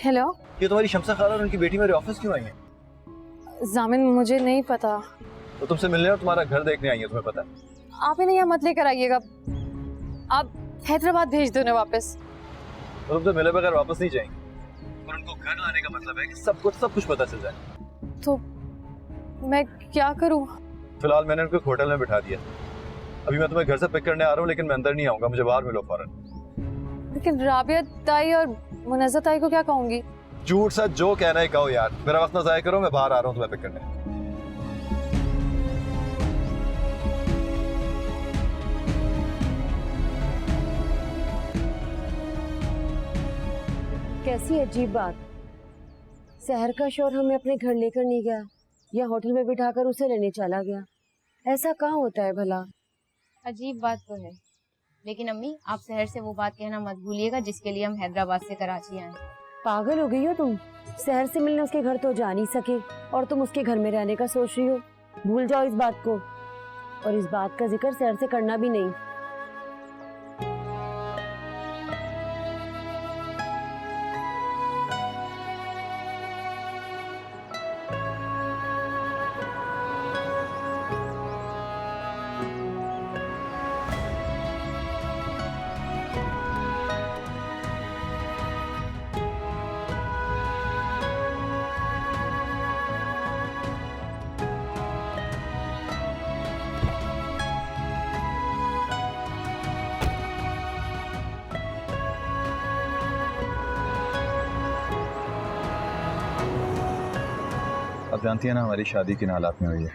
Hello. ये तुम्हारी शमसा खाला और उनकी बेटी मेरे ऑफिस क्यों आई है? जामिन मुझे नहीं पता। तो तुमसे मिलने और तुम्हारा घर देखने आई है, तुम्हें पता है? आप इन्हें यहाँ मत लेकर आइएगा, आप हैदराबाद भेज दो उन्हें वापस। तो तुमसे मिले बगैर वापस नहीं जाएंगे, और उनको घर लाने का मतलब है कि सब कुछ पता चल जाए। तो मैं क्या करूँ? फिलहाल मैंने उनको एक होटल में बिठा दिया। अभी मैं तुम्हें घर से पिक करने आ रहा हूँ, लेकिन मैं अंदर नहीं आऊंगा, मुझे बाहर मिलो फौरन। लेकिन राबिया ताई और मुनज़्ज़ा ताई को क्या कहूँगी? झूठ सच जो कहना है कहो यार, मेरा वक्त ना ज़ाया करो, मैं बाहर आ रहा हूँ तुम्हें पिक करने। कैसी अजीब बात, शहर का शोर हमें अपने घर लेकर नहीं गया या होटल में बिठाकर उसे लेने चला गया। ऐसा कहाँ होता है भला? अजीब बात तो है, लेकिन अम्मी आप शहर से वो बात कहना मत भूलिएगा जिसके लिए हम हैदराबाद से कराची आए। पागल हो गई हो तुम? शहर से मिलने उसके घर तो जा नहीं सके और तुम उसके घर में रहने का सोच रही हो। भूल जाओ इस बात को, और इस बात का जिक्र शहर से करना भी नहीं। अब जानती है ना हमारी शादी किन हालात में हुई है,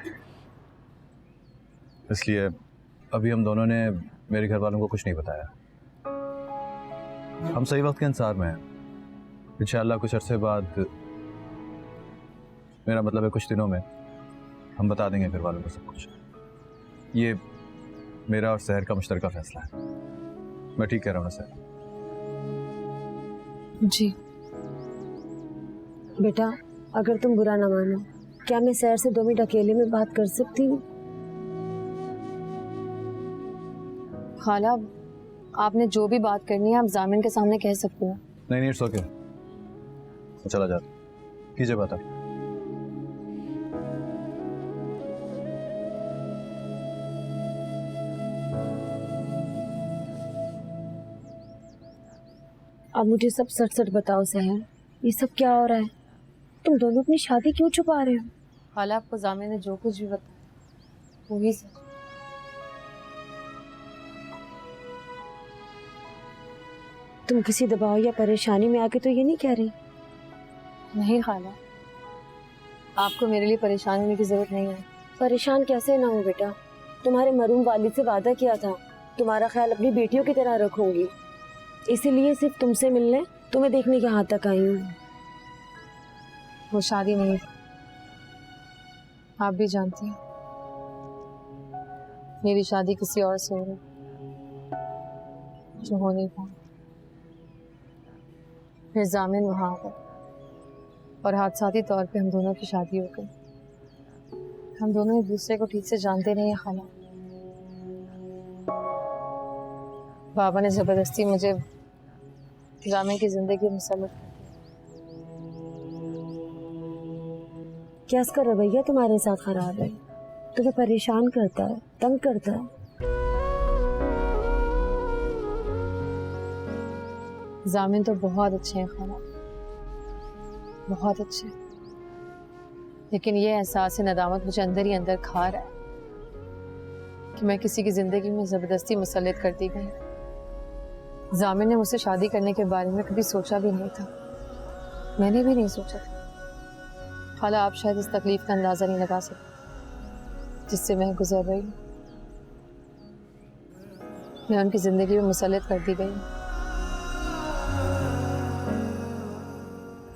इसलिए अभी हम दोनों ने मेरे घर वालों को कुछ नहीं बताया। हम सही वक्त के इंतजार में हैं। इंशाअल्लाह कुछ अरसे बाद, मेरा मतलब है कुछ दिनों में, हम बता देंगे घर वालों को सब कुछ। ये मेरा और शहर का मुश्तरका फैसला है। मैं ठीक कह रहा हूँ ना सर? जी बेटा, अगर तुम बुरा ना मानो, क्या मैं शहर से 2 मिनट अकेले में बात कर सकती हूँ? खाला, आपने जो भी बात करनी है आप जामिन के सामने कह सकते हैं। नहीं, इट्स ओके, चला जाता, कीजिए बात आप। अब मुझे सब सच सच बताओ शहर, ये सब क्या हो रहा है? तुम दोनों अपनी शादी क्यों छुपा रहे हो? खाला, आपको जामिन ने जो कुछ भी बताया वही सच। तुम किसी दबाव या परेशानी में आके तो ये नहीं कह रही? नहीं खाला, आपको मेरे लिए परेशान होने की जरूरत नहीं है। परेशान कैसे ना हो बेटा, तुम्हारे मरूम वालिद से वादा किया था तुम्हारा ख्याल अपनी बेटियों की तरह रखूंगी, इसीलिए सिर्फ तुमसे मिलने, तुम्हें देखने यहाँ तक आई हूँ। वो शादी नहीं थी, आप भी जानती हैं। मेरी शादी किसी और से हो रही जो हो नहीं पाई। फिर जामिन वहाँ आ गए और हादसाती तौर पे हम दोनों की शादी हो गई। हम दोनों एक दूसरे को ठीक से जानते नहीं है खाला। बाबा ने जबरदस्ती मुझे जामिन की जिंदगी में सल्लत। क्या इसका रवैया तुम्हारे साथ खराब है? तुम्हें परेशान करता है, तंग करता है? जामिन तो बहुत अच्छे हैं खाला, बहुत अच्छे, लेकिन ये एहसास नदामत मुझे अंदर ही अंदर खा रहा है कि मैं किसी की जिंदगी में जबरदस्ती मुसल्लत कर दी गई। जामिन ने मुझसे शादी करने के बारे में कभी सोचा भी नहीं था, मैंने भी नहीं सोचा था। खाला, आप शायद इस तकलीफ का अंदाजा नहीं लगा सकते जिससे मैं गुजर रही हूँ। मैं उनकी जिंदगी में मुसल्लत कर दी गई।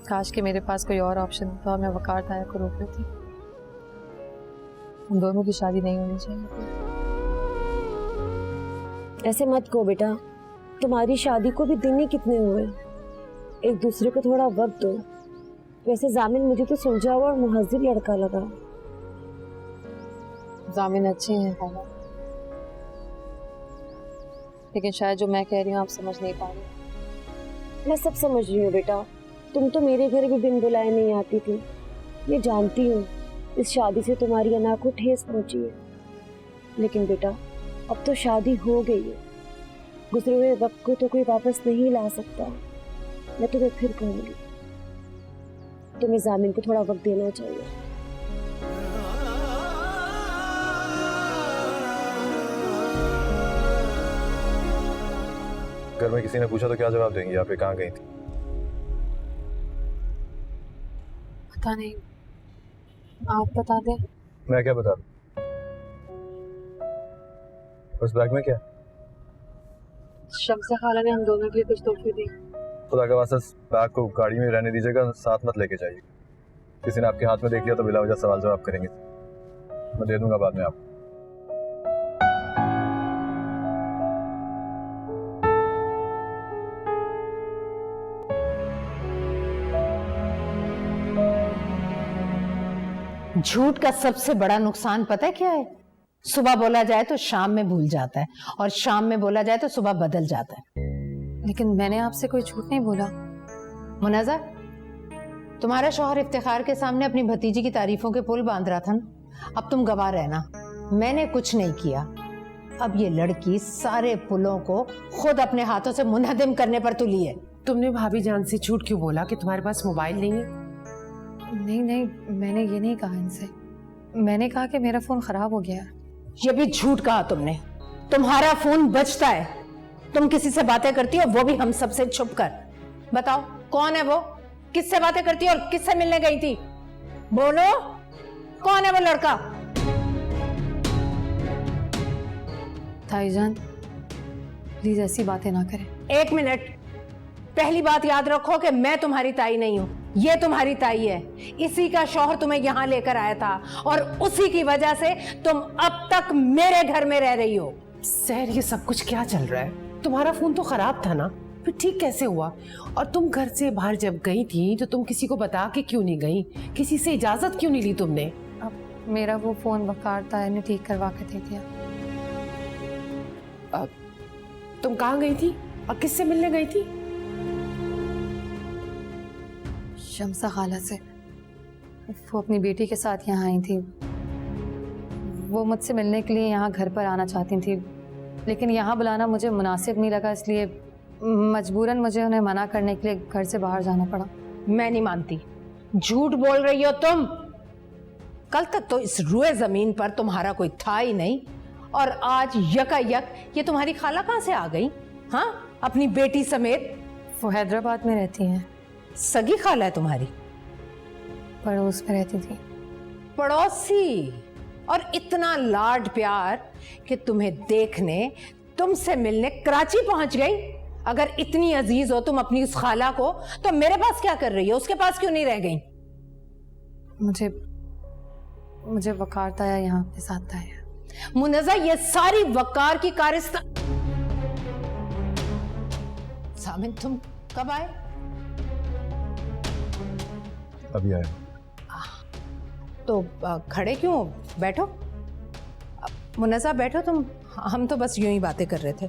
काश कि मेरे पास कोई और ऑप्शन होता और मैं वकार ताया को रोक लेती। हम दोनों की शादी नहीं होनी चाहिए। ऐसे मत कहो बेटा, तुम्हारी शादी को भी दिन ही कितने हुए, एक दूसरे को थोड़ा वक्त दो। वैसे जामिन मुझे तो सुलझा हुआ और मुहज्जिब लड़का लगा। जामिन अच्छे हैं खाला, लेकिन शायद जो मैं कह रही हूँ आप समझ नहीं पा रही। मैं सब समझ रही हूँ बेटा, तुम तो मेरे घर भी बिन बुलाए नहीं आती थी। मैं जानती हूँ इस शादी से तुम्हारी अना को ठेस पहुंची है, लेकिन बेटा अब तो शादी हो गई है। गुजरे हुए वक्त को तो कोई वापस नहीं ला सकता। मैं तुम्हें फिर कहूंगी, तुम्हें जामिन को थोड़ा वक्त देना चाहिए। घर में किसी ने पूछा तो क्या जवाब देंगी? आप ये कहाँ गई थी? पता नहीं, आप बता दें। मैं क्या बता दूं? उस बैग में क्या? शम्सा खाला ने हम दोनों के लिए कुछ तोहफे दिए। खुदा का वास्ता बैग को गाड़ी में रहने दीजिएगा, साथ मत लेके जाइए। किसी ने आपके हाथ में देख लिया तो बिला वजह सवाल जवाब करेंगे। मैं दे दूंगा बाद में आपको। झूठ का सबसे बड़ा नुकसान पता है क्या है? सुबह बोला जाए तो शाम में भूल जाता है, और शाम में बोला जाए तो सुबह बदल जाता है। लेकिन मैंने आपसे कोई झूठ नहीं बोला। मुनाजा, तुम्हारा शौहर इफ्तिखार के सामने अपनी भतीजी की तारीफों के पुल बांध रहा था ना, अब तुम गवाह रहना। मैंने कुछ नहीं किया। अब ये लड़की सारे पुलों को खुद अपने हाथों से मुनहदिम करने पर तुली है। तुमने भाभी जान से झूठ क्यों बोला कि तुम्हारे पास मोबाइल नहीं है? नहीं, मैंने ये नहीं कहा इनसे। मैंने कहा कि मेरा फोन खराब हो गया। ये भी झूठ कहा तुमने। तुम्हारा फोन बजता है, तुम किसी से बातें करती हो, वो भी हम सबसे छुप कर। बताओ कौन है वो? किससे बातें करती हो और किससे मिलने गई थी? बोलो, कौन है वो लड़का? ताईजान प्लीज ऐसी बातें ना करें। 1 मिनट, पहली बात याद रखो कि मैं तुम्हारी ताई नहीं हूं, ये तुम्हारी ताई है। इसी का शौहर तुम्हें यहां लेकर आया था और उसी की वजह से तुम अब तक मेरे घर में रह रही हो। सर, ये सब कुछ क्या चल रहा है? तुम्हारा फोन तो खराब था ना, फिर ठीक कैसे हुआ? और तुम घर से बाहर जब गई थी तो तुम किसी को बता के क्यों नहीं गई? किसी से इजाजत क्यों नहीं ली तुमने? अब मेरा वो फोन वकार ताया ने ठीक करवा के दे दिया। तुम कहाँ गई थी और किससे मिलने गई थी? शम्सा खाला से। वो अपनी बेटी के साथ यहाँ आई थी। वो मुझसे मिलने के लिए यहाँ घर पर आना चाहती थी, लेकिन यहाँ बुलाना मुझे मुनासिब नहीं लगा, इसलिए मजबूरन मुझे उन्हें मना करने के लिए घर से बाहर जाना पड़ा। मैं नहीं मानती, झूठ बोल रही हो तुम। कल तक तो इस रुए जमीन पर तुम्हारा कोई था ही नहीं, और आज यकायक ये तुम्हारी खाला कहाँ से आ गई? हाँ, अपनी बेटी समेत। वो हैदराबाद में रहती हैं। सगी खाला है तुम्हारी? पड़ोस में रहती थी। पड़ोसी? और इतना लाड प्यार कि तुम्हें देखने, तुमसे मिलने कराची पहुंच गई। अगर इतनी अजीज हो तुम अपनी उस खाला को, तो मेरे पास क्या कर रही हो? उसके पास क्यों नहीं रह गई? मुझे वकार ताया यहाँ अपने साथ आया। मुनज़्ज़ा, ये सारी वकार की कारिस्ता। सामिन, तुम कब आए? अभी आया। तो खड़े क्यों? बैठो। मुनज़्ज़ा बैठो तुम। हम तो बस यूं ही बातें कर रहे थे।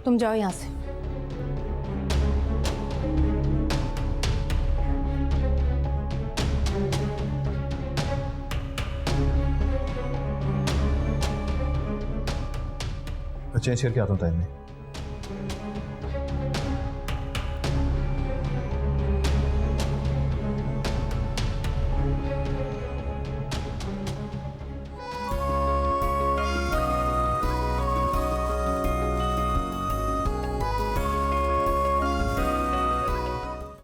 तुम जाओ यहां से। मैं चेंज करके आता हूँ टाइम में।